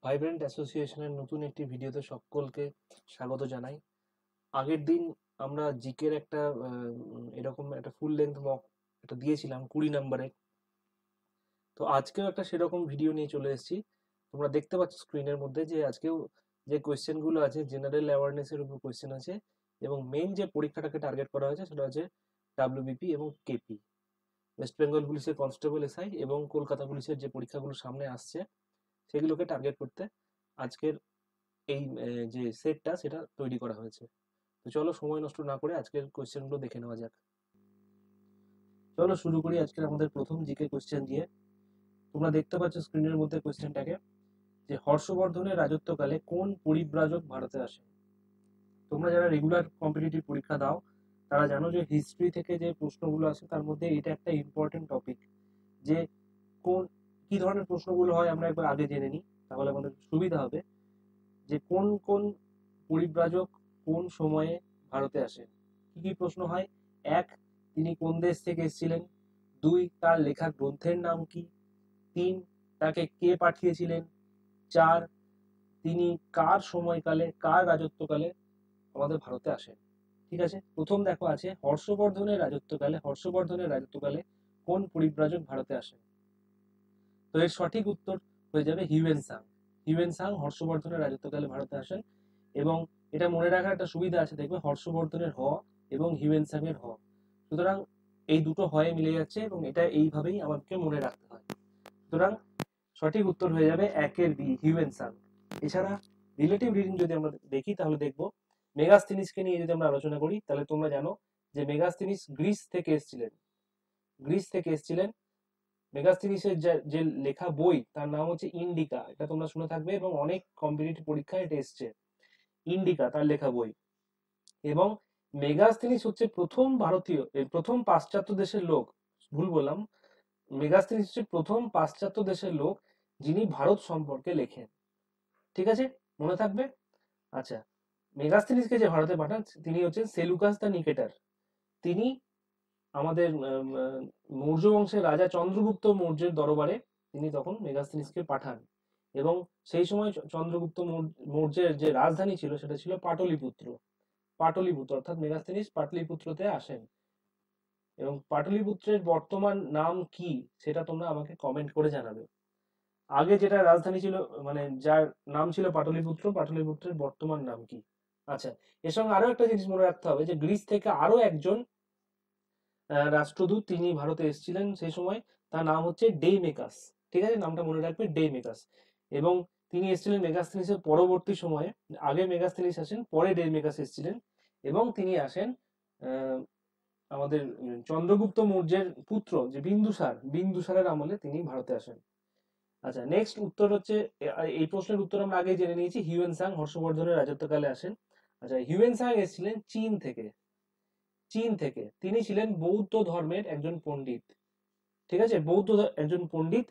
Vibrant অ্যাসোসিয়েশনের নতুন একটি ভিডিওতে সকলকে স্বাগত জানাই। আগের দিন আমরা জিকের একটা এরকম একটা ফুল লেন্থ মক একটা দিয়েছিলাম 20 নম্বরের। তো আজকেও একটা সেরকম ভিডিও নিয়ে চলে এসেছি। তোমরা দেখতে পাচ্ছ স্ক্রিনের মধ্যে যে আজকেও যে কোয়েশ্চেনগুলো আছে জেনারেল অ্যাওয়ারনেসের উপর কোয়েশ্চেন আছে, এবং মেইন যে পরীক্ষাটাকে টার্গেট করা হয়েছে সেটা হচ্ছে ডাব্লিউবিপি এবং কেপি, ওয়েস্ট বেঙ্গল পুলিশের কনস্টেবল এসআই, এবং কলকাতা পুলিশের যে পরীক্ষাগুলো সামনে আসছে সেগুলোকে টার্গেট করতে আজকের এই যে সেটটা সেটা তৈরি করা হয়েছে। তো চলো সময় নষ্ট না করে আজকের কোয়েশ্চেনগুলো দেখে নেওয়া যাক। চলো শুরু করি আজকের আমাদের প্রথম জিকে কোয়েশ্চেন দিয়ে। তোমরা দেখতে পাচ্ছ স্ক্রিনের মধ্যে কোয়েশ্চেনটাকে, যে হর্ষবর্ধনের রাজত্বকালে কোন পরিব্রাজক ভারতে আসে। তোমরা যারা রেগুলার কম্পিটিটিভ পরীক্ষা দাও তারা জানো যে হিস্ট্রি থেকে যে প্রশ্নগুলো আসে তার মধ্যে এটা একটা ইম্পর্টেন্ট টপিক, যে কোন কি ধরনের প্রশ্নগুলো হয় আমরা একবার আগে জেনে নিই, তাহলে আমাদের সুবিধা হবে যে কোন কোন পরিব্রাজক কোন সময়ে ভারতে আসেন। কি কি প্রশ্ন হয়? এক, তিনি কোন দেশ থেকে এসেছিলেন? দুই, তার লেখা গ্রন্থের নাম কি? তিন, তাকে কে পাঠিয়েছিলেন? চার, তিনি কার সময়কালে কার রাজত্বকালে আমাদের ভারতে আসেন। ঠিক আছে, প্রথম দেখো আছে হর্ষবর্ধনের রাজত্বকালে কোন পরিব্রাজক ভারতে আসেন। তো এর সঠিক উত্তর হয়ে যাবে হিউয়েন সাং। হিউয়েন সাং হর্ষবর্ধনের রাজত্বকালে ভারতে আসেন। এবং এটা মনে রাখার একটা সুবিধা আছে, দেখবে হর্ষবর্ধনের হ এবং হিউয়েন সাং এর হ, সুতরাং এই দুটো হয়ে মিলে যাচ্ছে এবং এটা এইভাবেই আমাদেরকে মনে রাখতে হয়। সুতরাং সঠিক উত্তর হয়ে যাবে একের বি, হিউয়েন সাং। এছাড়া রিলেটিভ রিডিং যদি আমরা দেখি তাহলে দেখবো মেগাস্থিনিসকে নিয়ে যদি আমরা আলোচনা করি তাহলে তোমরা জানো যে মেগাস্থিনিস গ্রিস থেকে এসেছিলেন। গ্রিস থেকে এসেছিলেন। মেগাস্থিনিসের যে লেখা বই তার নাম হচ্ছে ইন্ডিকা, এটা তোমরা শুনে থাকবে এবং অনেক কম্পিটিটিভ পরীক্ষায় এটা এসছে। ইন্ডিকা তার লেখা বই। এবং মেগাস্থিনিস হচ্ছে প্রথম ভারতীয় প্রথম পাশ্চাত্য দেশের লোক, ভুল বললাম, মেগাস্থিনিস হচ্ছে প্রথম পাশ্চাত্য দেশের লোক যিনি ভারত সম্পর্কে লেখেন। ঠিক আছে, মনে থাকবে। আচ্ছা, মেগাস্থিনিসকে যে ভারতে পাঠান তিনি হচ্ছেন সেলুকাস দ্য নিকেটার। তিনি আমাদের মৌর্য বংশের রাজা চন্দ্রগুপ্ত মৌর্যের দরবারে তিনি তখন মেগাস্থিনিসকে পাঠান। এবং সেই সময় চন্দ্রগুপ্ত মৌর্যের যে রাজধানী ছিল সেটা ছিল পাটলিপুত্র। পাটলিপুত্র অর্থাৎ মেগাস্থিনিস পাটলিপুত্রতে আসেন। এবং পাটলিপুত্রের বর্তমান নাম কি সেটা তোমরা আমাকে কমেন্ট করে জানাবে। আগে যেটা রাজধানী ছিল, মানে যার নাম ছিল পাটলিপুত্র, পাটলিপুত্রের বর্তমান নাম কি? আচ্ছা, এর সঙ্গে আরো একটা জিনিস মনে রাখতে হবে যে গ্রিস থেকে আরো একজন রাষ্ট্রদূত তিনি ভারতে এসেছিলেন সেই সময়, তার নাম হচ্ছে ডেইমেকাস। ঠিক আছে, নামটা মনে রাখবে, ডেইমেকাস। এবং তিনি এসেছিলেন মেগাস্থিনিসের পরবর্তী সময়ে। আগে মেগাস্থিনিস আসেন, পরে ডেইমেকাস এসেছিলেন। এবং তিনি আসেন আমাদের চন্দ্রগুপ্ত মৌর্যের পুত্র যে বিন্দুসারের আমলে তিনি ভারতে আসেন। আচ্ছা, নেক্সট উত্তর হচ্ছে, এই প্রশ্নের উত্তর আমরা আগেই জেনে নিয়েছি, হিউয়েন সাং হর্ষবর্ধনের রাজত্বকালে আসেন। আচ্ছা, হিউয়েন সাং এসেছিলেন চীন থেকে। তিনি ছিলেন বৌদ্ধ ধর্মের একজন পণ্ডিত। ঠিক আছে, একজন পণ্ডিত।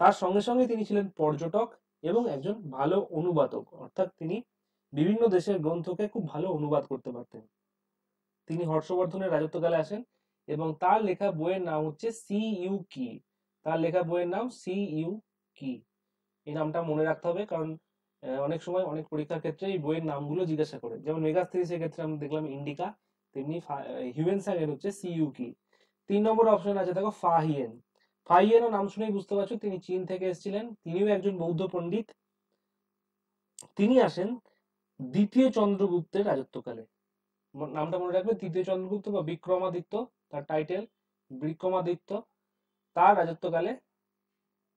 তার সঙ্গে সঙ্গে তিনি ছিলেন পর্যটক এবং একজন ভালো অনুবাদক, অর্থাৎ তিনি বিভিন্ন দেশের গ্রন্থকে খুব ভালো অনুবাদ করতে পারতেন। তিনি হর্ষবর্ধনের রাজত্বকালে আসেন এবং তার লেখা বইয়ের নাম হচ্ছে সি ইউ কি। তার লেখা বইয়ের নাম সি ইউ কি। এই নামটা মনে রাখতে হবে, কারণ অনেক সময় অনেক পরীক্ষার ক্ষেত্রে এই বইয়ের নামগুলো জিজ্ঞাসা করে। যেমন মেগাস্থিনিসের ক্ষেত্রে আমরা দেখলাম ইন্ডিকা, তেমনি হিউয়েন সাং এর হচ্ছে সিইউ কি। 3 নম্বর অপশন আছে দেখো ফাহিয়েন। ফাহিয়েনও নাম শুনেই বুঝতে পারছো তিনি চীন থেকে এসেছিলেন, তিনিও একজন বৌদ্ধ পণ্ডিত। তিনি আসেন দ্বিতীয় চন্দ্রগুপ্তের রাজত্বকালে। নামটা মনে রাখবে, তৃতীয় চন্দ্রগুপ্ত বা বিক্রমাদিত্য তার টাইটেল, বিক্রমাদিত্য। তার রাজত্বকালে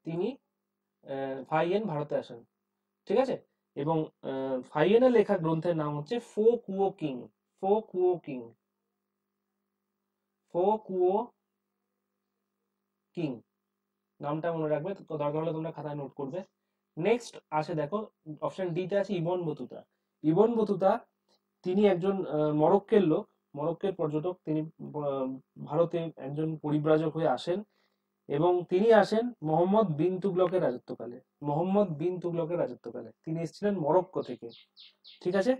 তিনি ফাহিয়েন ভারতে আসেন। ঠিক আছে, এবং ফাইয়েনের লেখা গ্রন্থের নাম হচ্ছে ফো কুও কিং। ফো কুও কিং। ফো কুও কিং, নামটা মনে রাখবে, দরকার হলে তোমরা খাতায় নোট করবে। নেক্সট আসে দেখো, অপশন ডি তে আছে ইবন বতুতা। ইবন বতুতা তিনি একজন মরক্কের লোক, মরক্কের পর্যটক। তিনি ভারতে একজন পরিব্রাজক হয়ে আসেন এবং তিনি আসেন মোহাম্মদ বিন তুগলকের রাজত্বকালে তিনি এসেছিলেন মরক্কো থেকে। ঠিক আছে,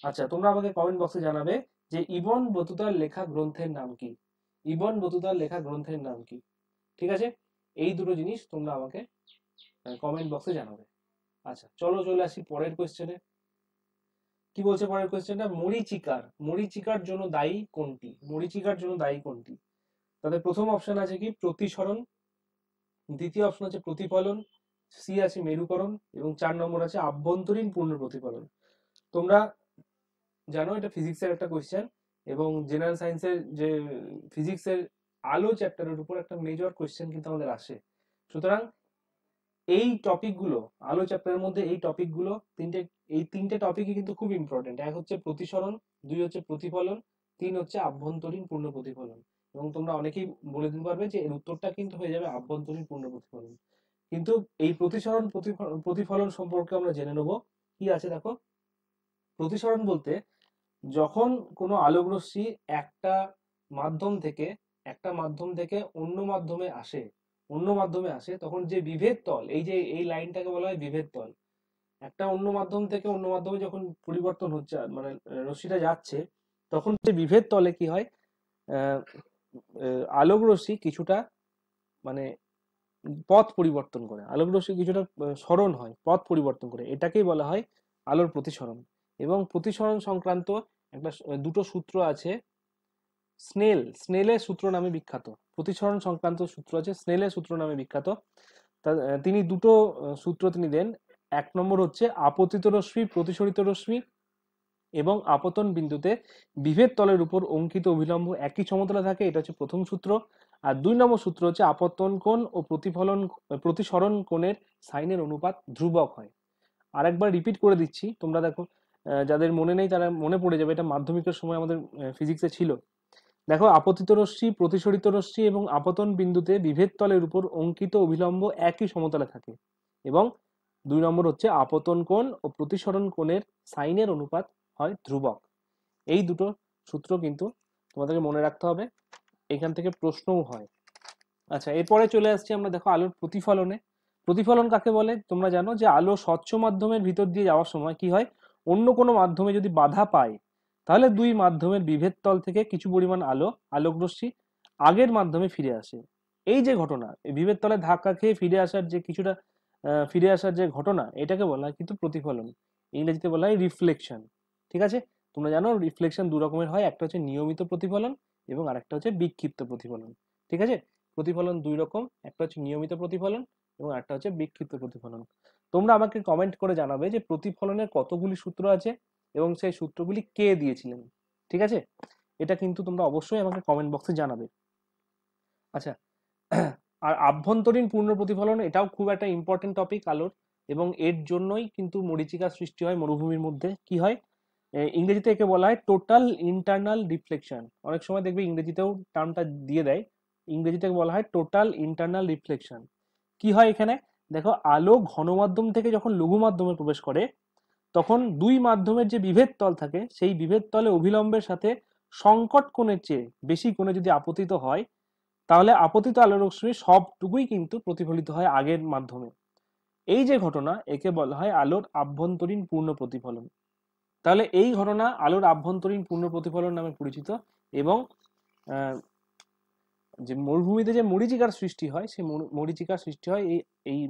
আচ্ছা, তোমরা আমাকে কমেন্ট বক্সে জানাবে যে ইবন বতুতার লেখা গ্রন্থের নাম কি। ইবন বতুতার লেখা গ্রন্থের নাম কি? ঠিক আছে, এই দুটো জিনিস তোমরা আমাকে কমেন্ট বক্সে জানাবে। আচ্ছা চলো চলে আসি পরের কোয়েশ্চেনে। কি বলছে পরের কোয়েশ্চেনটা, মরীচিকার জন্য দায়ী কোনটি? মরীচিকার জন্য দায়ী কোনটি? তাদের প্রথম অপশন আছে কি প্রতিসরণ, দ্বিতীয় অপশন আছে প্রতিফলন, সি আছে মেরুকরণ, এবং 4 নম্বর আছে আভ্যন্তরীণ পূর্ণ প্রতিফলন। তোমরা জানো এটা ফিজিক্সের একটা কোয়েশ্চেন, এবং জেনারেল সায়েন্সের যে ফিজিক্সের আলো চ্যাপ্টারের উপর একটা মেজর কোয়েশ্চেন কিন্তু আমাদের আসে। সুতরাং এই টপিকগুলো, আলো চ্যাপ্টারের মধ্যে এই টপিকগুলো তিনটে টপিকই কিন্তু খুব ইম্পর্টেন্ট। এক হচ্ছে প্রতিসরণ, দুই হচ্ছে প্রতিফলন, তিন হচ্ছে আভ্যন্তরীণ পূর্ণ প্রতিফলন। এবং তোমরা অনেকেই বলে দিতে পারবে যে এর উত্তরটা কিন্তু হয়ে যাবে আভ্যন্তরীণ পূর্ণ প্রতিফলন। কিন্তু এই প্রতিসরণ প্রতিফলন সম্পর্কে আমরা জেনে নেব। কি আছে দেখো, প্রতিসরণ বলতে যখন কোনো আলোক রশ্মি একটা মাধ্যম থেকে অন্য মাধ্যমে আসে তখন যে বিভেদ তল, এই যে এই লাইনটাকে বলা হয় বিভেদ তল। একটা অন্য মাধ্যম থেকে অন্য মাধ্যমে যখন পরিবর্তন হচ্ছে, মানে রশ্মিটা যাচ্ছে, তখন যে বিভেদ তলে কি হয়, আহ, আলোক রশ্মি কিছুটা মানে পথ পরিবর্তন করে, আলোক রশ্মি কিছুটা সরণ হয়, পথ পরিবর্তন করে, এটাকেই বলা হয় আলোর প্রতিসরণ। এবং প্রতিসরণ সংক্রান্ত দুটো সূত্র আছে, স্নেলের সূত্র নামে বিখ্যাত। প্রতিসরণ সংক্রান্ত সূত্র আছে স্নেলের সূত্র নামে বিখ্যাত। তিনি দুটো সূত্র তিনি দেন। এক নম্বর হচ্ছে আপতিত রশ্মি, প্রতিসরিত রশ্মি এবং আপতন বিন্দুতে বিভেদ তলের উপর অঙ্কিত অভিলম্ব একই সমতলে থাকে, এটা হচ্ছে প্রথম সূত্র। আর 2 নম্বর সূত্র হচ্ছে আপতন কোণ ও প্রতিসরণ কোণের সাইনের অনুপাত ধ্রুবক হয়। আরেকবার রিপিট করে দিচ্ছি, তোমরা দেখো, যাদের মনে নেই তারা মনে পড়ে যাবে, এটা মাধ্যমিকের সময় আমাদের ফিজিক্সে ছিল। দেখো, আপতিত রশ্মি, প্রতিসরিত রশ্মি এবং আপতন বিন্দুতে বিভেদ তলের উপর অঙ্কিত অভিলম্ব একই সমতলে থাকে, এবং 2 নম্বর হচ্ছে আপতন কোণ ও প্রতিসরণ কোণের সাইনের অনুপাত হয় ধ্রুবক। এই দুটো সূত্র কিন্তু তোমাদেরকে মনে রাখতে হবে, এখান থেকে প্রশ্নও হয়। আচ্ছা, এরপরে চলে আসছি আমরা দেখো আলোর প্রতিফলনে। প্রতিফলন কাকে বলে তোমরা জানো, যে আলো স্বচ্ছ মাধ্যমের ভিতর দিয়ে যাওয়ার সময় কি হয়, অন্য কোনো মাধ্যমে যদি বাধা পায় তাহলে দুই মাধ্যমের বিভেদ তল থেকে কিছু পরিমাণ আলোক রশ্মি আগের মাধ্যমে ফিরে আসে। এই যে ঘটনা, এই বিভেদ তলে ধাক্কা খেয়ে ফিরে আসার যে ঘটনা, এটাকে বলা হয় কিন্তু প্রতিফলন। ইংরেজিতে বলা হয় রিফ্লেকশন। ঠিক আছে, তোমরা জানো রিফ্লেকশন দু রকমের হয়, একটা হচ্ছে নিয়মিত প্রতিফলন এবং আরেকটা হচ্ছে বিক্ষিপ্ত প্রতিফলন। ঠিক আছে, প্রতিফলন দুই রকম, একটা হচ্ছে নিয়মিত প্রতিফলন এবং একটা হচ্ছে বিক্ষিপ্ত প্রতিফলন। তোমরা আমাকে কমেন্ট করে জানাবে যে প্রতিফলনের কতগুলি সূত্র আছে এবং সেই সূত্রগুলি কে দিয়েছিলেন। ঠিক আছে, এটা কিন্তু তোমরা অবশ্যই আমাকে কমেন্ট বক্সে জানাবে। আচ্ছা, আর আভ্যন্তরীণ পূর্ণ প্রতিফলন, এটাও খুব একটা ইম্পর্টেন্ট টপিক আলোর, এবং এর জন্যই কিন্তু মরীচিকা সৃষ্টি হয় মরুভূমির মধ্যে। কি হয়, ইংরেজিতে একে বলা হয় টোটাল ইন্টারনাল রিফ্লেকশন। অনেক সময় দেখবে ইংরেজিতেও টার্মটা দিয়ে দেয়, ইংরেজিতে বলা হয় টোটাল ইন্টারনাল রিফ্লেকশন। কি হয় এখানে, দেখো, আলো ঘন মাধ্যম থেকে যখন লঘু মাধ্যমে প্রবেশ করে তখন দুই মাধ্যমের যে বিভেদ তল থাকে সেই বিভেদ তলে অভিলম্বের সাথে সংকট কোণের চেয়ে বেশি কোণে যদি আপতিত হয়, তাহলে আপতিত আলোর রশ্মি সবটুকুই কিন্তু প্রতিফলিত হয় আগের মাধ্যমে। এই যে ঘটনা, একে বলা হয় আলোর আভ্যন্তরীণ পূর্ণ প্রতিফলন। তাহলে এই ঘটনা আলোর আভ্যন্তরীণ পূর্ণ প্রতিফলন নামে পরিচিত। এবং যে মরুভূমিতে যে মরীচিকার সৃষ্টি হয়, সেই মরীচিকার সৃষ্টি হয় এই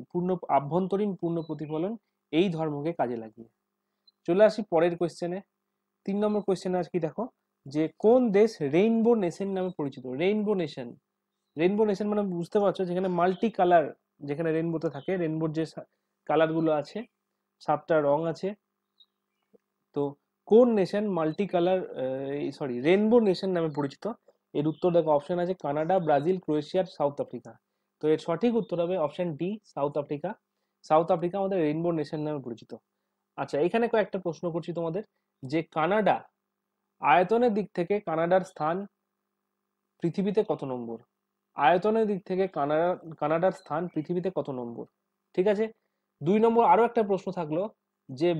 আভ্যন্তরীণ পূর্ণ প্রতিফলন এই ধর্মকে কাজে লাগিয়ে। চলে আসি পরের কোয়েশ্চেনে। 3 নম্বর কোয়েশ্চেনে আজকে দেখো, যে কোন দেশ রেইনবো নেশন নামে পরিচিত? রেইনবো নেশন মানে বুঝতে পারছো, যেখানে মাল্টি কালার, যেখানে রেইনবোতে থাকে, রেইনবোর যে কালার গুলো আছে, 7টা রং আছে, তো কোন nation multi colour rainbow nation নামে পরিচিত? এর উত্তর দেখো, অপশন আছে Canada, Brazil, Croatia, south Africa. তো এর সঠিক উত্তর হবে option D, south Africa. South Africa আমাদের রেইনবো নেশন নামে পরিচিত। আচ্ছা, এখানে কয়েকটা প্রশ্ন করছি তোমাদের, যে কানাডা, আয়তনের দিক থেকে কানাডার স্থান পৃথিবীতে কত নম্বর? আয়তনের দিক থেকে কানাডার স্থান পৃথিবীতে কত নম্বর? ঠিক আছে, 2 নম্বর আরো একটা প্রশ্ন থাকলো, যে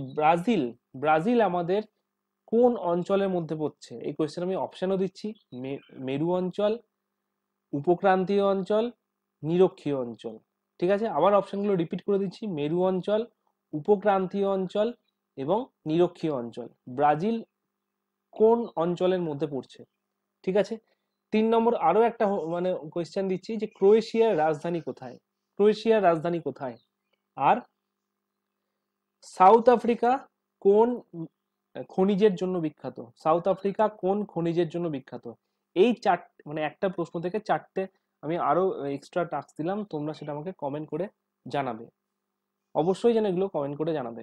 ব্রাজিল আমাদের কোন অঞ্চলের মধ্যে পড়ছে? এই কোয়েশ্চেন আমি অপশনও দিচ্ছি, মেরু অঞ্চল, উপক্রান্তীয় অঞ্চল, নিরক্ষীয় অঞ্চল। ঠিক আছে, আবার অপশনগুলো রিপিট করে দিচ্ছি, মেরু অঞ্চল, উপক্রান্তীয় অঞ্চল এবং নিরক্ষীয় অঞ্চল। ব্রাজিল কোন অঞ্চলের মধ্যে পড়ছে? ঠিক আছে, 3 নম্বর আরো একটা মানে কোয়েশ্চেন দিচ্ছি, যে ক্রোয়েশিয়ার রাজধানী কোথায়? আর সাউথ আফ্রিকা কোন খনিজের জন্য বিখ্যাত? সাউথ আফ্রিকা কোন খনিজের জন্য বিখ্যাত? এই মানে একটা প্রশ্ন থেকে চারটে আমি আরো এক্সট্রা টাস্ক দিলাম, তোমরা সেটা আমাকে কমেন্ট করে জানাবে। অবশ্যই যেন এগুলো কমেন্ট করে জানাবে।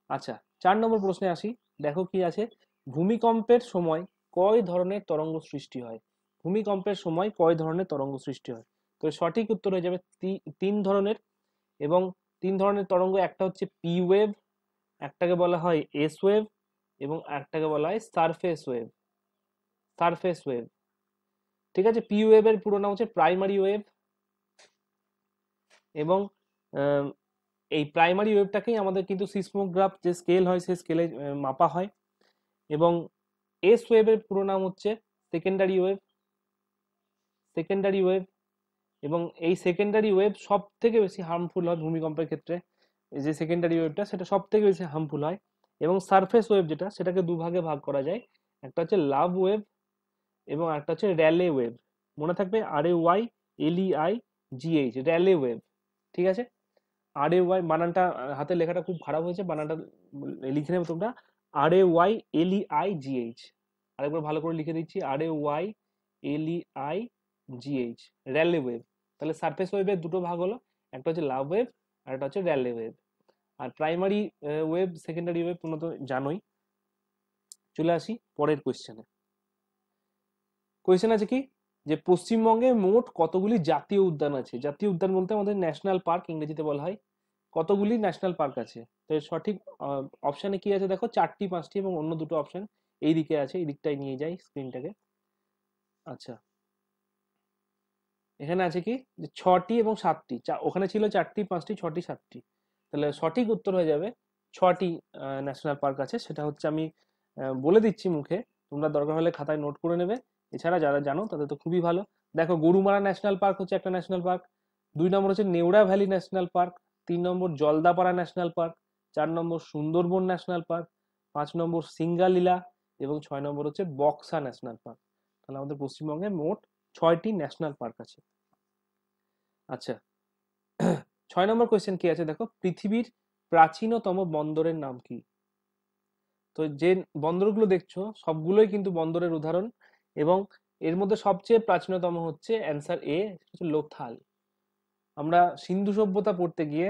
আচ্ছা, 4 নম্বর প্রশ্নে আসি। দেখো কি আছে, ভূমিকম্পের সময় কয় ধরনের তরঙ্গ সৃষ্টি হয়? ভূমিকম্পের সময় কয় ধরনের তরঙ্গ সৃষ্টি হয়? তো সঠিক উত্তর হয়ে যাবে 3 ধরনের। এবং 3 ধরনের তরঙ্গ, একটা হচ্ছে পি ওয়েভ, একটাকে বলা হয় এস ওয়েভ, এবং একটাকে বলা হয় সারফেস ওয়েভ। সারফেস ওয়েভ, ঠিক আছে। পি ওয়েভের পুরো নাম হচ্ছে প্রাইমারি ওয়েভ, এবং আহ, এই প্রাইমারি ওয়েভটাকেই আমাদের কিন্তু সিসমোগ্রাফ যে স্কেল হয় সেই স্কেলে মাপা হয়। এবং এস ওয়েভের পুরো নাম হচ্ছে সেকেন্ডারি ওয়েভ। সেকেন্ডারি ওয়েভ, এবং এই সেকেন্ডারি ওয়েভ সব থেকে বেশি হার্মফুল হয় ভূমিকম্পের ক্ষেত্রে। এই যে সেকেন্ডারি ওয়েভটা সেটা সব থেকে বেশি হার্মফুল হয়। এবং সারফেস ওয়েভ যেটা, সেটাকে দুভাগে ভাগ করা যায়। একটা হচ্ছে লাভ ওয়েভ, এবং একটা হচ্ছে র্যালে ওয়েভ। মনে থাকবে, RAYLEIGH, র্যালে ওয়েভ। ঠিক আছে। RAY বানানটা, হাতের লেখাটা খুব খারাপ হয়েছে, বানানটা লিখে নেবে তোমরা। RAYLEIGH, আরেকবার ভালো করে লিখে দিচ্ছি, RAYLEIGH, র্যালে ওয়েভ। তাহলে সারফেস ওয়েভের দুটো ভাগ হলো, একটা হচ্ছে লাভ ওয়েভ আর একটা হচ্ছে র্যালে ওয়েভ। আর প্রাইমারি ওয়েভ, সেকেন্ডারি ওয়েভ তোমরা তো জানোই। চলে আসি পরের কোয়েশ্চেনে। কোয়েশ্চেন আছে কি, যে পশ্চিমবঙ্গে মোট কতগুলি জাতীয় উদ্যান আছে? জাতীয় উদ্যান বলতে আমাদের ন্যাশনাল পার্ক ইংরেজিতে বলা হয়। কতগুলি ন্যাশনাল পার্ক আছে? তো এর সঠিক অপশানে কি আছে দেখো, 4টি 5টি এবং অন্য দুটো অপশন এই দিকে আছে, এই দিকটাই নিয়ে যাই স্ক্রিনটাকে। আচ্ছা, এখানে আছে কি, যে 6টি এবং 7টি, ওখানে ছিল 4টি 5টি 6টি 7টি। তাহলে সঠিক উত্তর হয়ে যাবে 6টি ন্যাশনাল পার্ক আছে। সেটা হচ্ছে, আমি বলে দিচ্ছি মুখে, তোমরা দরকার হলে খাতায় নোট করে নেবে। এছাড়া যারা জানো তাদের তো খুবই ভালো। দেখো, গরুমারা ন্যাশনাল পার্ক হচ্ছে একটা ন্যাশনাল পার্ক। 2 নম্বর হচ্ছে নেওড়া ভ্যালি ন্যাশনাল পার্ক। 3 নম্বর জলদাপাড়া ন্যাশনাল পার্ক। 4 নম্বর সুন্দরবন ন্যাশনাল পার্ক। 5 নম্বর সিঙ্গালীলা। এবং 6 নম্বর হচ্ছে বক্সা ন্যাশনাল পার্ক। তাহলে আমাদের পশ্চিমবঙ্গে মোট 6টি ন্যাশনাল পার্ক আছে। আচ্ছা, 6 নম্বর কোয়েশ্চেন কি আছে দেখো, পৃথিবীর প্রাচীনতম বন্দরের নাম কি? তো যে বন্দরগুলো দেখছো সবগুলোই কিন্তু বন্দরের উদাহরণ, এবং এর মধ্যে সবচেয়ে প্রাচীনতম হচ্ছে অ্যান্সার এ, হচ্ছে লোথাল। আমরা সিন্ধু সভ্যতা পড়তে গিয়ে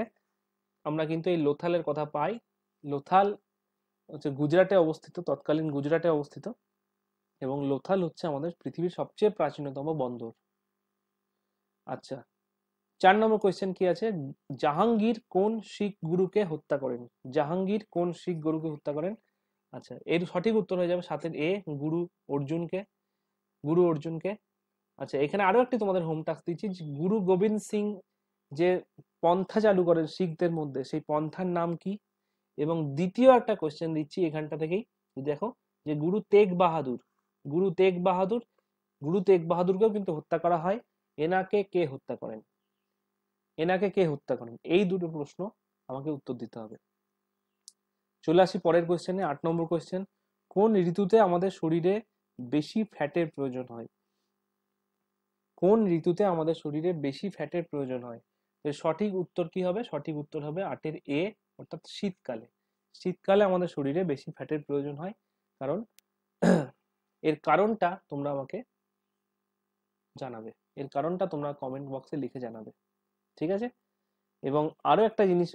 আমরা কিন্তু এই লোথালের কথা পাই। লোথাল হচ্ছে গুজরাটে অবস্থিত, তৎকালীন গুজরাটে অবস্থিত, এবং লোথাল হচ্ছে আমাদের পৃথিবীর সবচেয়ে প্রাচীনতম বন্দর। আচ্ছা, 4 নম্বর কোয়েশ্চেন কি আছে, জাহাঙ্গীর কোন শিখ গুরুকে হত্যা করেন? জাহাঙ্গীর কোন শিখ গুরুকে হত্যা করেন? আচ্ছা, এর সঠিক উত্তর হয়ে যাবে 7-এর এ, গুরু অর্জুনকে। গুরু অর্জুনকে। আচ্ছা, এখানে আরো একটি তোমাদের হোম টাস্ক দিচ্ছি, যে গুরু গোবিন্দ সিং যে পন্থা চালু করেন শিখদের মধ্যে, সেই পন্থার নাম কি? এবং দ্বিতীয় একটা কোয়েশ্চেন দিচ্ছি এখানটা থেকেই, দেখো, যে গুরু তেগ বাহাদুর, গুরু তেগ বাহাদুর, গুরু তেগ বাহাদুরকেও কিন্তু হত্যা করা হয়। এনাকে কে হত্যা করেন? এনাকে কে হত্যা করেন? এই দুটো প্রশ্ন আমাকে উত্তর দিতে হবে। চলে আসি পরের কোয়েশ্চেনে, 8 নম্বর কোয়েশ্চেন, কোন ঋতুতে আমাদের শরীরে বেশি ফ্যাটের প্রয়োজন হয়? কোন ঋতুতে আমাদের শরীরে বেশি ফ্যাটের প্রয়োজন হয়? এর সঠিক উত্তর কি হবে? সঠিক উত্তর হবে 8-এর এ, অর্থাৎ শীতকালে। শীতকালে আমাদের শরীরে বেশি ফ্যাটের প্রয়োজন হয়। কারণ এর কারণটা তোমরা আমাকে জানাবে, এর কারণটা তোমরা কমেন্ট বক্সে লিখে জানাবে। ঠিক আছে। এবং আরো একটা জিনিস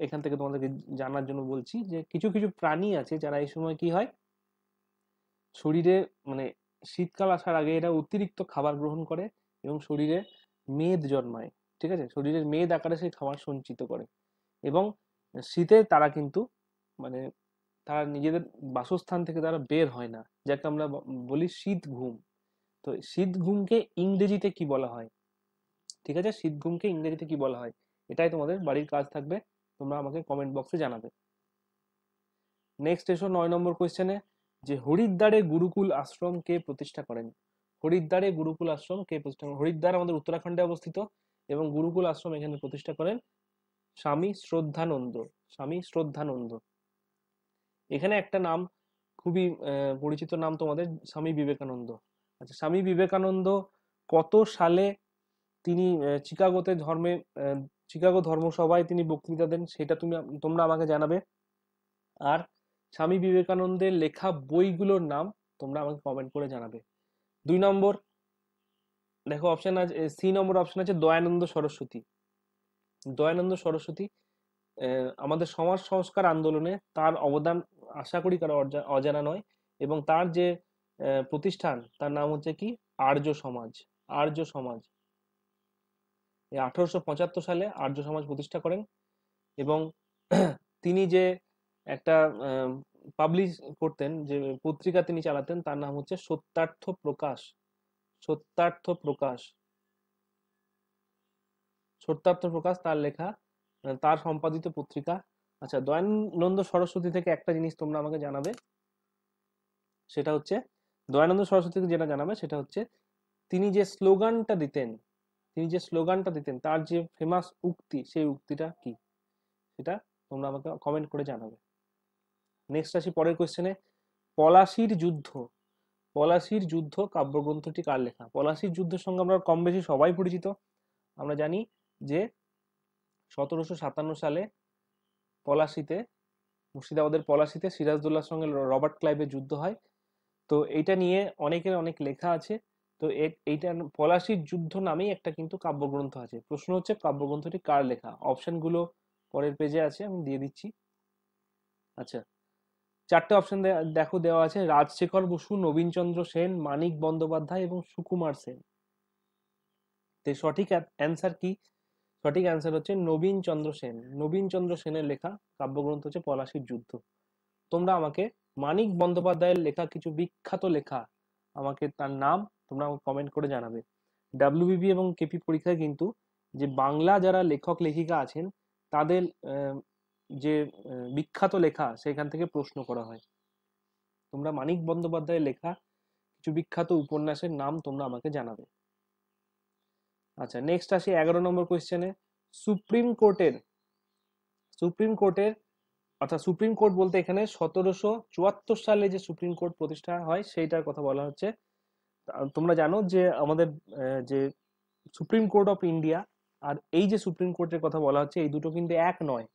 এখান থেকে তোমাদেরকে জানার জন্য বলছি, যে কিছু কিছু প্রাণী আছে যারা এই সময় কি হয়, শরীরে মানে শীতকাল আসার আগে এরা অতিরিক্ত খাবার গ্রহণ করে এবং শরীরে মেদ জন্মায়। ঠিক আছে, শরীরের মেদ আকারে সেই খাবার সঞ্চিত করে, এবং শীতে তারা কিন্তু মানে তারা নিজেদের বাসস্থান থেকে তারা বের হয় না, যাকে আমরা বলি শীত ঘুম। তো শীত ঘুমকে ইংরেজিতে কি বলা হয়? ঠিক আছে, শীত ঘুমকে ইংরেজিতে কি বলা হয়? এটাই তোমাদের বাড়ির কাজ থাকবে, তোমরা আমাকে কমেন্ট বক্সে জানাবে। নেক্সট এসো 9 নম্বর কোয়েশ্চেনে, যে হরিদ্বারে গুরুকুল আশ্রম কে প্রতিষ্ঠা করেন? হরিদ্বারে গুরুকুল আশ্রম কে প্রতিষ্ঠা করেন? হরিদ্বার আমাদের উত্তরাখণ্ডে অবস্থিত, এবং গুরুকুল আশ্রম এখানে প্রতিষ্ঠা করেন স্বামী শ্রদ্ধানন্দ। স্বামী শ্রদ্ধানন্দ। এখানে একটা নাম খুবই পরিচিত নাম তোমাদের, স্বামী বিবেকানন্দ। আচ্ছা, স্বামী বিবেকানন্দ কত সালে তিনি চিকাগোতে ধর্মে চিকাগো ধর্মসভায় তিনি বক্তৃতা দেন, সেটা তোমরা আমাকে জানাবে। আর স্বামী বিবেকানন্দের লেখা বইগুলোর নাম তোমরা আমাকে কমেন্ট করে জানাবে। 2 নম্বর, দেখো অপশন আছে, সি নম্বর অপশন আছে দয়ানন্দ সরস্বতী। দয়ানন্দ সরস্বতী আমাদের সমাজ সংস্কার আন্দোলনে তার অবদান আশা করি কারো অজানা নয়, এবং তার যে প্রতিষ্ঠান তার নাম হচ্ছে কি আর্য সমাজ। আর্য সমাজ, এই 1875 সালে আর্য সমাজ প্রতিষ্ঠা করেন, এবং তিনি যে একটা পাবলিশ করতেন, যে পত্রিকা তিনি চালাতেন, তার নাম হচ্ছে সত্যার্থ প্রকাশ। সত্যার্থ প্রকাশ, সত্যার্থ প্রকাশ তার লেখা, তার সম্পাদিত পত্রিকা। আচ্ছা, দয়ানন্দ সরস্বতী থেকে একটা জিনিস তোমরা আমাকে জানাবে, সেটা হচ্ছে দয়ানন্দ সরস্বতী থেকে যেটা জানাবে সেটা হচ্ছে তিনি যে স্লোগানটা দিতেন, তার যে ফেমাস উক্তি, সেই উক্তিটা কি, সেটা তোমরা আমাকে কমেন্ট করে জানাবে। নেক্সট আসি পরের কোশ্চেনে। পলাশির যুদ্ধ, পলাশির যুদ্ধ কাব্যগ্রন্থটি কার লেখা? পলাশির যুদ্ধের সঙ্গে আমরা কম বেশি সবাই পরিচিত। আমরা জানি যে 1757 সালে পলাশিতে, মুর্শিদাবাদের পলাশিতে সিরাজদৌল্লার সঙ্গে রবার্ট ক্লাইভের যুদ্ধ হয়। তো এইটা নিয়ে অনেকের অনেক লেখা আছে। তো এইটা পলাশির যুদ্ধ নামেই একটা কিন্তু কাব্যগ্রন্থ আছে। প্রশ্ন হচ্ছে কাব্যগ্রন্থটি কার লেখা? অপশনগুলো পরের পেজে আছে, আমি দিয়ে দিচ্ছি। আচ্ছা, 4টে অপশন দেখো দেওয়া আছে, রাজশেখর বসু, নবীনচন্দ্র সেন, মানিক বন্দ্যোপাধ্যায় এবং সুকুমার সেন। তো সঠিক অ্যান্সার কি? সঠিক অ্যান্সার হচ্ছে নবীনচন্দ্র সেন। নবীনচন্দ্র সেনের লেখা কাব্যগ্রন্থ হচ্ছে পলাশির যুদ্ধ। তোমরা আমাকে মানিক বন্দ্যোপাধ্যায়ের লেখা কিছু বিখ্যাত লেখা, আমাকে তার নাম তোমরা কমেন্ট করে জানাবে। ডাব্লিউবিপি এবং কেপি পরীক্ষায় কিন্তু যে বাংলা যারা লেখক লেখিকা আছেন তাদের যে বিখ্যাত লেখা সেখান থেকে প্রশ্ন করা হয়। তোমরা মানিক বন্দ্যোপাধ্যায়ের লেখা কিছু বিখ্যাত উপন্যাসের নাম তোমরা আমাকে জানাবে। আচ্ছা, নেক্সট আসি 11 নম্বর কোয়েশ্চেনে। সুপ্রিম কোর্টের, সুপ্রিম কোর্টের অর্থাৎ সুপ্রিম কোর্ট বলতে এখানে 1774 সালে যে সুপ্রিম কোর্ট প্রতিষ্ঠা হয় সেইটার কথা বলা হচ্ছে। তোমরা জানো যে আমাদের যে সুপ্রিম কোর্ট অফ ইন্ডিয়া আর এই যে সুপ্রিম কোর্টের কথা বলা হচ্ছে, এই দুটো কিন্তু এক নয়।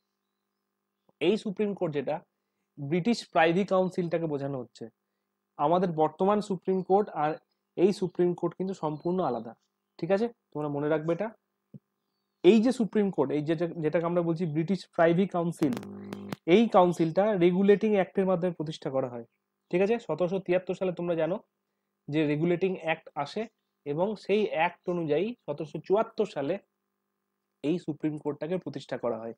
এই সুপ্রিম কোর্ট যেটা, ব্রিটিশ প্রাইভি কাউন্সিলটাকে বোঝানো হচ্ছে। আমাদের বর্তমান সুপ্রিম কোর্ট আর এই সুপ্রিম কোর্ট কিন্তু সম্পূর্ণ আলাদা। ঠিক আছে, তোমরা মনে রাখবে এটা। এই যে সুপ্রিম কোর্ট, এই যেটাকে আমরা বলছি ব্রিটিশ প্রাইভি কাউন্সিল, এই কাউন্সিলটা রেগুলেটিং অ্যাক্টের মাধ্যমে প্রতিষ্ঠা করা হয়। ঠিক আছে, 1773 সালে তোমরা জানো যে রেগুলেটিং অ্যাক্ট আসে, এবং সেই অ্যাক্ট অনুযায়ী 1774 সালে এই সুপ্রিম কোর্টটাকে প্রতিষ্ঠা করা হয়।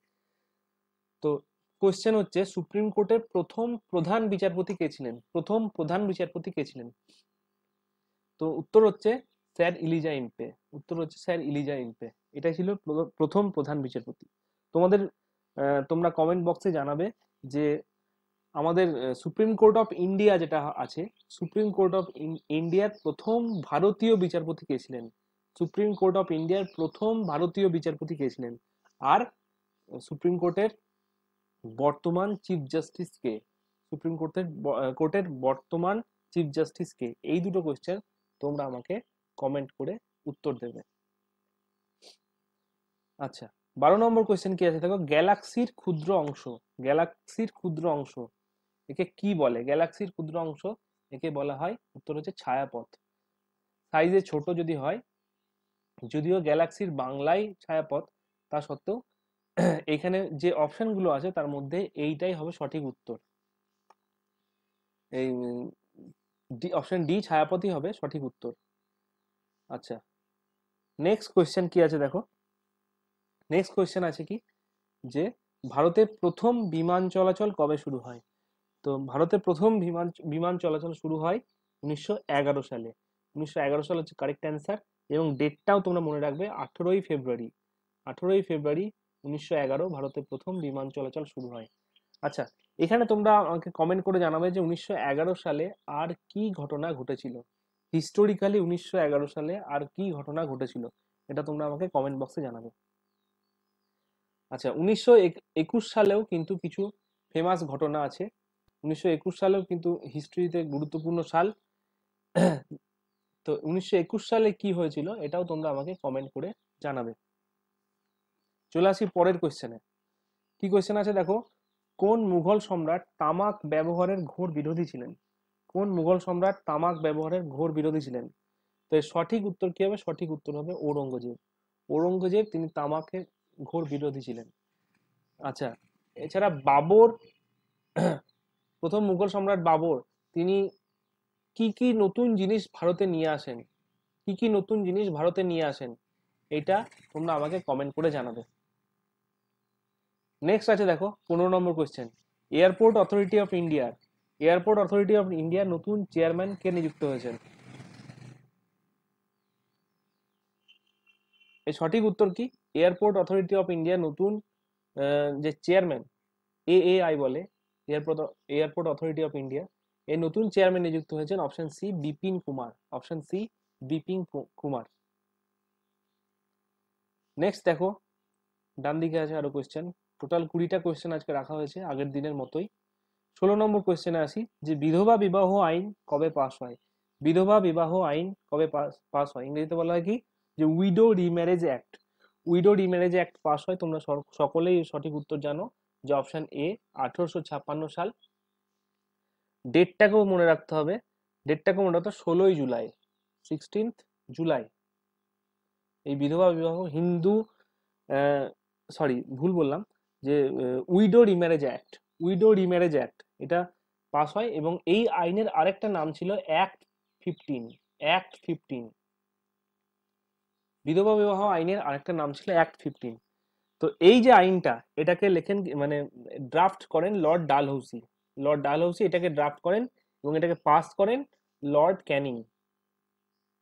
তো কোশ্চেন হচ্ছে সুপ্রিম কোর্টের প্রথম প্রধান বিচারপতি কে ছিলেন? প্রথম প্রধান বিচারপতি কে ছিলেন? তো উত্তর হচ্ছে স্যার ইলিজা ইম্পে। উত্তর হচ্ছে স্যার ইলিজা ইম্পে। এটাই ছিল প্রথম প্রধান বিচারপতি। তোমাদের তোমরা কমেন্ট বক্সে জানাবে যে আমাদের সুপ্রিম কোর্ট অফ ইন্ডিয়া যেটা আছে, সুপ্রিম কোর্ট অফ ইন্ডিয়ার প্রথম ভারতীয় বিচারপতি কে ছিলেন? সুপ্রিম কোর্ট অফ ইন্ডিয়ার প্রথম ভারতীয় বিচারপতি কে ছিলেন? আর সুপ্রিম কোর্টের বর্তমান চিফ জাস্টিস কে? সুপ্রিম কোর্টের বর্তমান চিফ জাস্টিস কে? এই দুটো কোয়েশ্চেন তোমরা আমাকে কমেন্ট করে উত্তর দেবে। আচ্ছা, 12 নম্বর কোয়েশ্চেন কি আছে দেখো, গ্যালাক্সির ক্ষুদ্র অংশ। গ্যালাক্সির ক্ষুদ্র অংশ একে কি বলে? গ্যালাক্সির ক্ষুদ্র অংশ একে বলা হয়, উত্তর হচ্ছে ছায়াপথ। সাইজে ছোট যদি হয়, যদিও গ্যালাক্সির বাংলায় ছায়াপথ, তা সত্ত্বেও এখানে যে অপশনগুলো আছে তার মধ্যে এইটাই হবে সঠিক উত্তর। এই অপশন ডি ছায়াপথই হবে সঠিক উত্তর। আচ্ছা, নেক্সট কোয়েশ্চেন কি আছে দেখো। নেক্সট কোয়েশ্চেন আছে কি যে ভারতের প্রথম বিমান চলাচল কবে শুরু হয়? তো ভারতের প্রথম বিমান চলাচল শুরু হয় 1911 সালে। 1911 সাল হচ্ছে কারেক্ট অ্যান্সার, এবং ডেটটাও তোমরা মনে রাখবে, 18ই ফেব্রুয়ারি। 18ই ফেব্রুয়ারি 1911 ভারতের প্রথম বিমান চলাচল শুরু হয়। আচ্ছা, এখানে তোমরা আমাকে কমেন্ট করে জানাবে যে 1911 সালে আর কি ঘটনা ঘটেছিল। হিস্টোরিক্যালি 1911 সালে আর কি ঘটনা ঘটেছিল, এটা তোমরা আমাকে কমেন্ট বক্সে জানাবে। আচ্ছা, 1921 সালেও কিন্তু কিছু ফেমাস ঘটনা আছে। 1921 সালেও কিন্তু হিস্ট্রিতে গুরুত্বপূর্ণ সাল। তো 1921 সালে কি হয়েছিল এটাও তোমরা আমাকে কমেন্ট করে জানাবে। চলে আসি পরের কোশ্চেনে। কি কোশ্চেন আছে দেখো, কোন মুঘল সম্রাট তামাক ব্যবহারের ঘোর বিরোধী ছিলেন? কোন মুঘল সম্রাট তামাক ব্যবহারের ঘোর বিরোধী ছিলেন? তো এর সঠিক উত্তর কি হবে? সঠিক উত্তর হবে ঔরঙ্গজেব। ঔরঙ্গজেব তিনি তামাকের ঘোর বিরোধী ছিলেন। আচ্ছা, এছাড়া বাবর, প্রথম মুঘল সম্রাট বাবর, তিনি কি কি নতুন জিনিস ভারতে নিয়ে আসেন? কি কি নতুন জিনিস ভারতে নিয়ে আসেন? এটা তোমরা আমাকে কমেন্ট করে জানাবে। নেক্সট আছে দেখো 15 নম্বর question, airport authority of India, airport authority of ইন্ডিয়ার নতুন চেয়ারম্যান কে নিযুক্ত হয়েছেন? এর সঠিক উত্তর কি? এয়ারপোর্ট অথরিটি অফ ইন্ডিয়ার নতুন যে চেয়ারম্যান, এএআই বলে, airport airport authority of India, এই নতুন চেয়ারম্যান নিযুক্ত হয়েছেন option C Bipin Kumar. Option C Bipin Kumar. Next দেখো, ডান দিকে আছে আরো কোয়েশ্চেন, টোটাল 20টা কোয়েশ্চেন আজকে রাখা হয়েছে আগের দিনের মতোই। 16 নম্বর কোয়েশ্চেনে আসি, যে বিধবা বিবাহ আইন কবে পাস হয়? বিধবা বিবাহ আইন কবে পাস হয়? ইংরেজিতে বলা হয় কি, যে widow remarriage act. Widow remarriage act pass হয়, তোমরা সকলেই সঠিক উত্তর জানো, যে অপশন এ 1856 সাল। ডেটটাকেও মনে রাখতে হবে, ডেটটাকে মনে রাখতে 16ই জুলাই, 16th জুলাই। এই বিধবা বিবাহ হিন্দু, সরি ভুল বললাম, যে widow remarriage act, widow remarriage act এটা পাস হয়, এবং এই আইনের আরেকটা নাম ছিল অ্যাক্ট 15। অ্যাক্ট 15, বিধবা বিবাহ আইনের আরেকটা নাম ছিল অ্যাক্ট 15। তো এই যে আইনটা, এটাকে লেখেন মানে ড্রাফট করেন লর্ড ডালহৌসি। লর্ড ডালহৌসি এটাকে ড্রাফট করেন এবং এটাকে পাস করেন লর্ড ক্যানিং।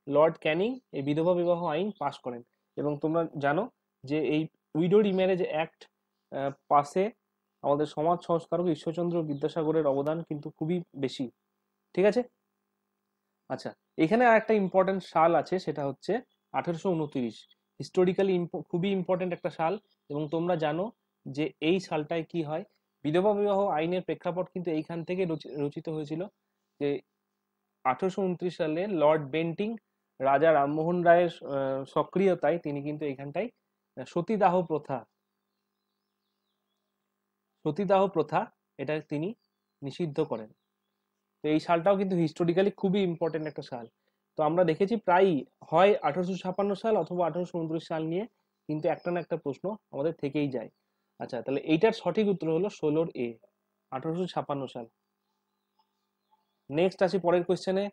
লর্ড ক্যানিং এই বিধবা বিবাহ আইন পাস করেন। এবং তোমরা জানো যে এই উইডো রিম্যারেজ অ্যাক্ট পাসে আমাদের সমাজ সংস্কারক ঈশ্বরচন্দ্র বিদ্যাসাগরের অবদান কিন্তু খুবই বেশি। ঠিক আছে। আচ্ছা, এখানে আর একটা ইম্পর্টেন্ট সাল আছে, সেটা হচ্ছে 1829। হিস্টোরিক্যালি খুবই ইম্পর্টেন্ট একটা সাল। এবং তোমরা জানো যে এই সালটায় কি হয়, বিধবা বিবাহ আইনের প্রেক্ষাপট কিন্তু এইখান থেকে রচিত হয়েছিল। যে 1829 সালে লর্ড বেন্টিং, রাজা রামমোহন রায়ের সক্রিয়তায় তিনি কিন্তু এইখানটায় সতীদাহ প্রথা, সতীদাহ প্রথা এটা তিনি নিষিদ্ধ করেন। তো এই সালটাও কিন্তু হিস্টোরিক্যালি খুবই ইম্পর্টেন্ট একটা সাল। তো আমরা দেখেছি প্রায়ই হয় 1856 সাল অথবা 1829 সাল নিয়ে কিন্তু একটা না একটা প্রশ্ন আমাদের থেকেই যায়। আচ্ছা, তাহলে এইটার সঠিক উত্তর হলো 16 এ, 1856 সাল। নেক্সট আসি পরের কোয়েশ্চেনে,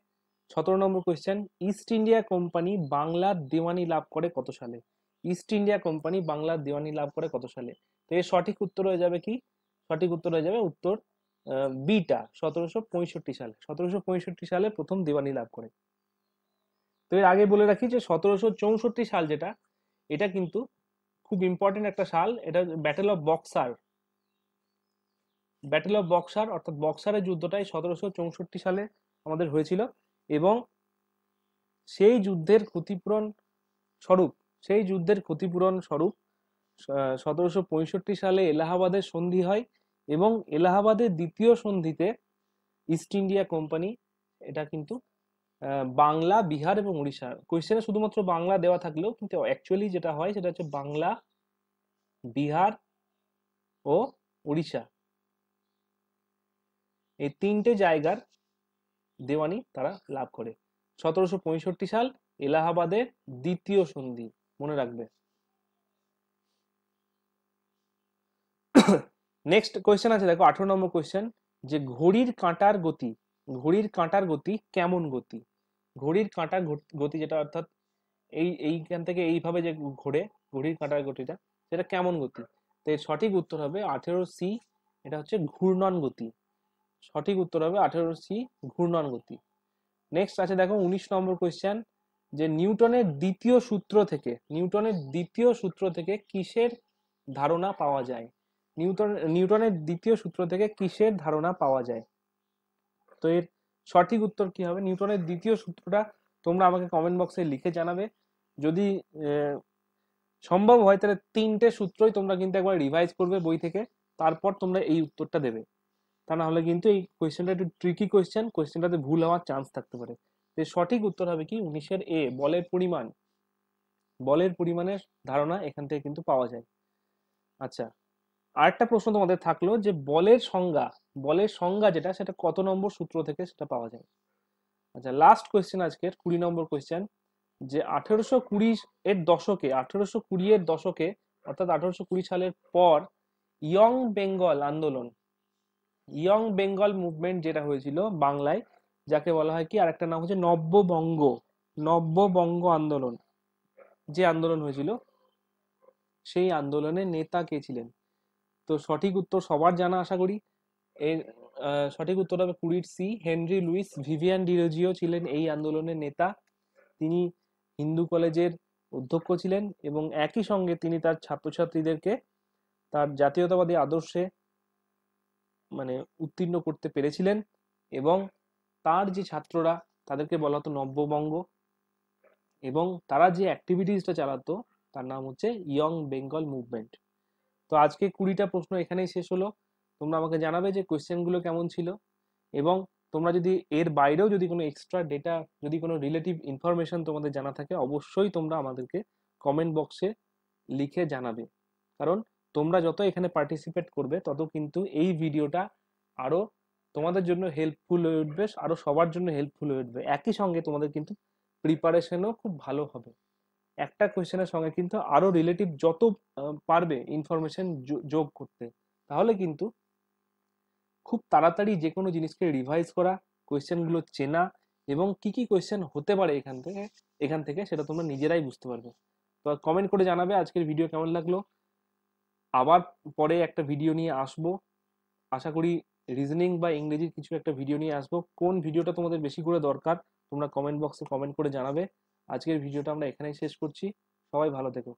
17 নম্বর কোয়েশ্চেন, ইস্ট ইন্ডিয়া কোম্পানি বাংলার দেওয়ানি লাভ করে কত সালে? ইস্ট ইন্ডিয়া কোম্পানি বাংলার দেওয়ানি লাভ করে কত সালে? তো এর সঠিক উত্তর হয়ে যাবে কি? সঠিক উত্তর হয়ে যাবে উত্তর বিটা, 1765 সালে। 1765 সালে প্রথম দেওয়ানি লাভ করে। তো এর আগে বলে রাখি যে 1764 সাল যেটা, এটা কিন্তু খুব ইম্পর্টেন্ট একটা সাল। এটা battle of boxer, battle of boxer অর্থাৎ বক্সারের যুদ্ধটাই 1764 সালে আমাদের হয়েছিল। এবং সেই যুদ্ধের ক্ষতিপূরণ স্বরূপ, সেই যুদ্ধের ক্ষতিপূরণ স্বরূপ 1765 সালে এলাহাবাদের সন্ধি হয়। এবং এলাহাবাদের দ্বিতীয় সন্ধিতে ইস্ট ইন্ডিয়া কোম্পানি, এটা কিন্তু বাংলা, বিহার এবং উড়িষ্যা, কোয়েশ্চেনে শুধুমাত্র বাংলা দেওয়া থাকলেও কিন্তু অ্যাকচুয়ালি যেটা হয় সেটা হচ্ছে বাংলা, বিহার ও উড়িষ্যা, এই তিনটে জায়গার দেওয়ানি তারা লাভ করে। 1765 সাল এলাহাবাদের দ্বিতীয় সন্ধি, মনে রাখবে। নেক্সট কোয়েশ্চেন আছে দেখো 18 নম্বর কোয়েশ্চেন, যে ঘড়ির কাঁটার গতি, ঘড়ির কাঁটার গতি কেমন গতি? ঘড়ির কাঁটার গতি যেটা, অর্থাৎ এইখান থেকে এইভাবে যে ঘোরে ঘড়ির কাঁটার গতিটা, সেটা কেমন গতি? তো এর সঠিক উত্তর হবে 18C, এটা হচ্ছে ঘূর্ণন গতি। সঠিক উত্তর হবে 18C, ঘূর্ণন গতি। নেক্সট আছে দেখো 19 নম্বর কোয়েশ্চেন, যে নিউটনের দ্বিতীয় সূত্র থেকে, নিউটনের দ্বিতীয় সূত্র থেকে কিসের ধারণা পাওয়া যায়? নিউটনের দ্বিতীয় সূত্র থেকে কিসের ধারণা পাওয়া যায়? তো এর সঠিক উত্তর কি হবে? নিউটনের দ্বিতীয় সূত্রটা তোমরা আমাকে কমেন্ট বক্সে লিখে জানাবে। যদি সম্ভব হয় তাহলে 3টে সূত্রই তোমরা কিন্তু একবার রিভাইজ করবে বই থেকে, তারপর তোমরা এই উত্তরটা দেবে। তা না হলে কিন্তু এই কোয়েশ্চেনটা একটু ট্রিকি কোয়েশ্চেন, কোয়েশ্চেনটাতে ভুল হওয়ার চান্স থাকতে পারে। তো সঠিক উত্তর হবে কি 19 এ, বলের পরিমাণ, বলের পরিমাণের ধারণা এখান থেকে কিন্তু পাওয়া যায়। আচ্ছা, আরেকটা প্রশ্ন তোমাদের থাকলো যে বলের সংজ্ঞা যেটা সেটা কত নম্বর সূত্র থেকে সেটা পাওয়া যায়। আচ্ছা, লাস্ট কোয়েশ্চেন আজকের 20 নম্বর কোয়েশ্চেন, যে 1820 এর দশকে অর্থাৎ 1820 সালের পর ইয়ং বেঙ্গল আন্দোলন, ইয়ং বেঙ্গল মুভমেন্ট যেটা হয়েছিল বাংলায়, যাকে বলা হয় কি আরেকটা নাম হচ্ছে নব্যবঙ্গ আন্দোলন, যে আন্দোলন হয়েছিল সেই আন্দোলনের নেতা কে ছিলেন? তো সঠিক উত্তর সবার জানা আশা করি। এর সঠিক উত্তর হবে 20 C, Henry Louis Vivian Derozio ছিলেন এই আন্দোলনের নেতা। তিনি হিন্দু কলেজের অধ্যক্ষ ছিলেন এবং একই সঙ্গে তিনি তার ছাত্রছাত্রীদেরকে তার জাতীয়তাবাদী আদর্শে মানে উত্তীর্ণ করতে পেরেছিলেন, এবং তার যে ছাত্ররা তাদেরকে বলা হতো নব্যবঙ্গ, এবং তারা যে অ্যাক্টিভিটিসটা চালাতো তার নাম হচ্ছে ইয়ং বেঙ্গল মুভমেন্ট। তো আজকে 20টা প্রশ্ন এখানেই শেষ হলো। তোমরা আমাকে জানাবে যে কোয়েশ্চেনগুলো কেমন ছিল, এবং তোমরা যদি এর বাইরেও যদি কোনো এক্সট্রা ডেটা, যদি কোনো রিলেটিভ ইনফরমেশন তোমাদের জানা থাকে, অবশ্যই তোমরা আমাদেরকে কমেন্ট বক্সে লিখে জানাবে। কারণ তোমরা যত এখানে পার্টিসিপেট করবে তত কিন্তু এই ভিডিওটা আরো তোমাদের জন্য হেল্পফুল হয়ে উঠবে, আরো সবার জন্য হেল্পফুল হয়ে উঠবে। একই সঙ্গে তোমাদের কিন্তু প্রিপারেশনও খুব ভালো হবে। একটা কোয়েশ্চেনের সঙ্গে কিন্তু আরো রিলেটিভ যত পারবে ইনফরমেশন যোগ করতে, তাহলে কিন্তু খুব তাড়াতাড়ি যে কোনো জিনিসকে রিভাইজ করা, কোয়েশ্চেনগুলো চেনা, এবং কি কি কোয়েশ্চেন হতে পারে এখান থেকে সেটা তোমরা নিজেরাই বুঝতে পারবে। তো কমেন্ট করে জানাবে আজকের ভিডিও কেমন লাগলো। আবার পরে একটা ভিডিও নিয়ে আসবো, আশা করি রিজনিং বা ইংরেজির কিছু একটা ভিডিও নিয়ে আসবো। কোন ভিডিওটা তোমাদের বেশি করে দরকার তোমরা কমেন্ট বক্সে কমেন্ট করে জানাবে। আজকের ভিডিওটা আমরা এখানেই শেষ করছি। সবাই ভালো থেকো।